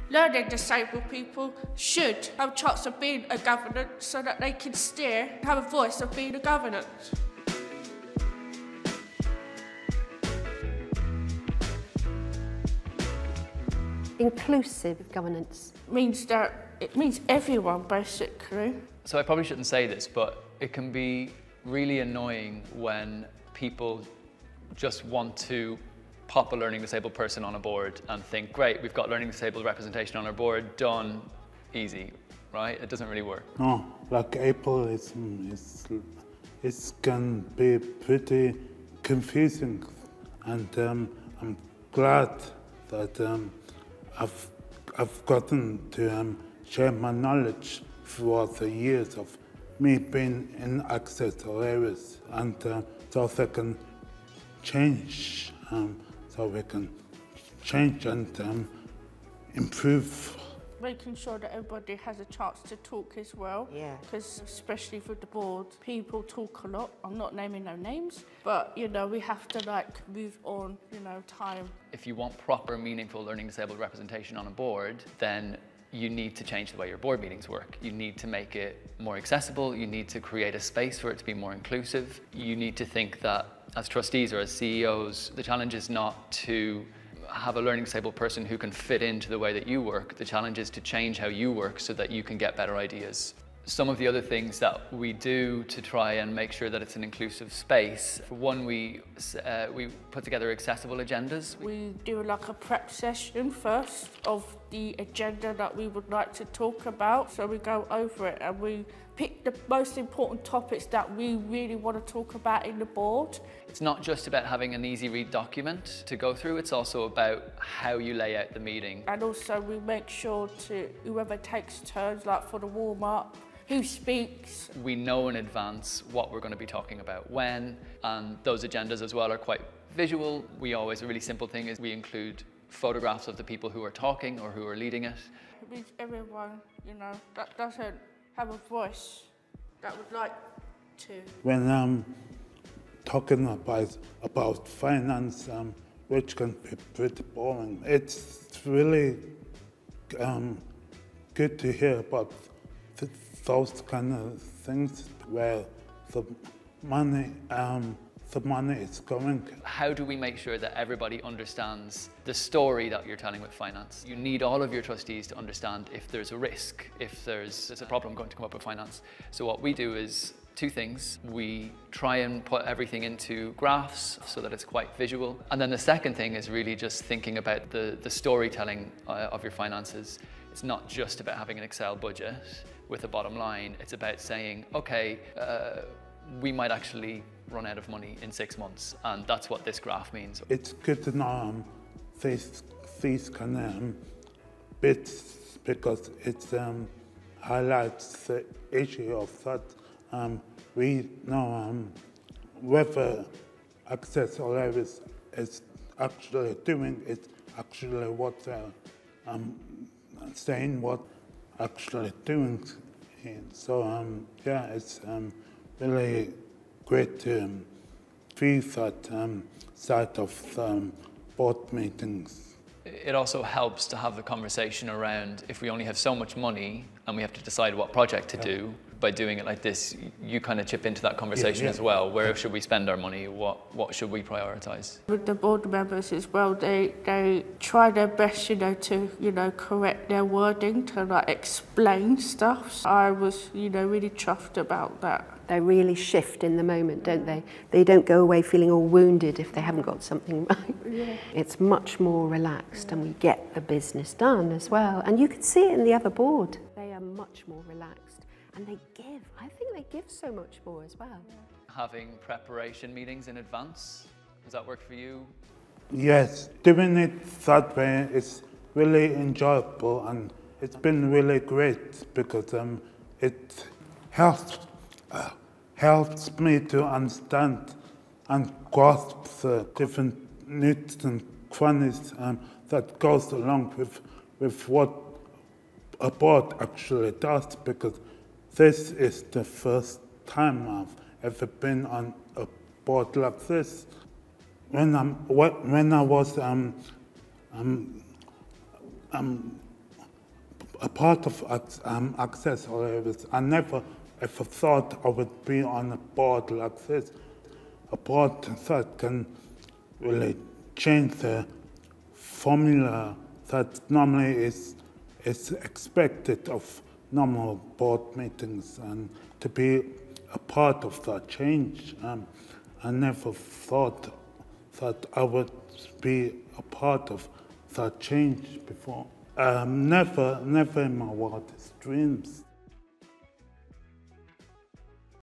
Learning disabled people should have a chance of being a governance so that they can steer and have a voice of being a governance. Inclusive governance Means everyone, basically. So I probably shouldn't say this, but it can be really annoying when people just want to pop a learning disabled person on a board and think, great, we've got learning disabled representation on our board, done, easy, right? It doesn't really work. No, like ableism it can be pretty confusing, and I'm glad that I've gotten to share my knowledge throughout the years of me being in access areas, and so they can change, so we can change and improve. Making sure that everybody has a chance to talk as well. Yeah. Because especially for the board, people talk a lot. I'm not naming no names, but you know, we have to move on, time. If you want proper, meaningful learning disabled representation on a board, then you need to change the way your board meetings work. You need to make it more accessible. You need to create a space for it to be more inclusive. You need to think that as trustees or as CEOs, the challenge is not to have a learning disabled person who can fit into the way that you work. The challenge is to change how you work so that you can get better ideas. Some of the other things that we do to try and make sure that it's an inclusive space, for one, we put together accessible agendas. We do a prep session first of the agenda that we would like to talk about. So we go over it and we pick the most important topics that we really want to talk about in the board. It's not just about having an easy read document to go through, it's also about how you lay out the meeting. And also we make sure to, whoever takes turns, for the warm-up, who speaks. We know in advance what we're going to be talking about when, and those agendas as well are quite visual. A really simple thing is we include photographs of the people who are talking or who are leading it. It means everyone, that doesn't have a voice that would like to. When I'm talking about finance, which can be pretty boring, it's really good to hear about those kind of things where the money is going. How do we make sure that everybody understands the story that you're telling with finance? You need all of your trustees to understand if there's a risk, if there's a problem going to come up with finance. So what we do is two things. We try and put everything into graphs so that it's quite visual. And then the second thing is really just thinking about the storytelling of your finances. It's not just about having an Excel budget with a bottom line. It's about saying, okay, we might actually run out of money in 6 months, and that's what this graph means. It's good to know these kind of bits, because it highlights the issue of that we know whether access or areas is actually doing it, actually what they're saying, what actually doing. So yeah, it's really great to see that side of board meetings. It also helps to have the conversation around, if we only have so much money and we have to decide what project to do, by doing it like this, you kind of chip into that conversation as well. Where should we spend our money? What should we prioritise? With the board members as well, they try their best, to, correct their wording, to explain stuff. So I was, really chuffed about that. They really shift in the moment, don't they? They don't go away feeling all wounded if they haven't got something right. Yeah. It's much more relaxed, and we get the business done as well. And you can see it in the other board. They are much more relaxed. And they give. I think they give so much more as well. Having preparation meetings in advance, does that work for you? Yes, doing it that way is really enjoyable, and it's been really great because it helps me to understand and grasp the different nooks and crannies that goes along with what a board actually does, because this is the first time I've ever been on a board like this. When I was a part of access levels. I never ever thought I would be on a board like this. A board that can really change the formula that normally is expected of normal board meetings, and to be a part of that change. I never thought that I would be a part of that change before. Never in my wildest dreams.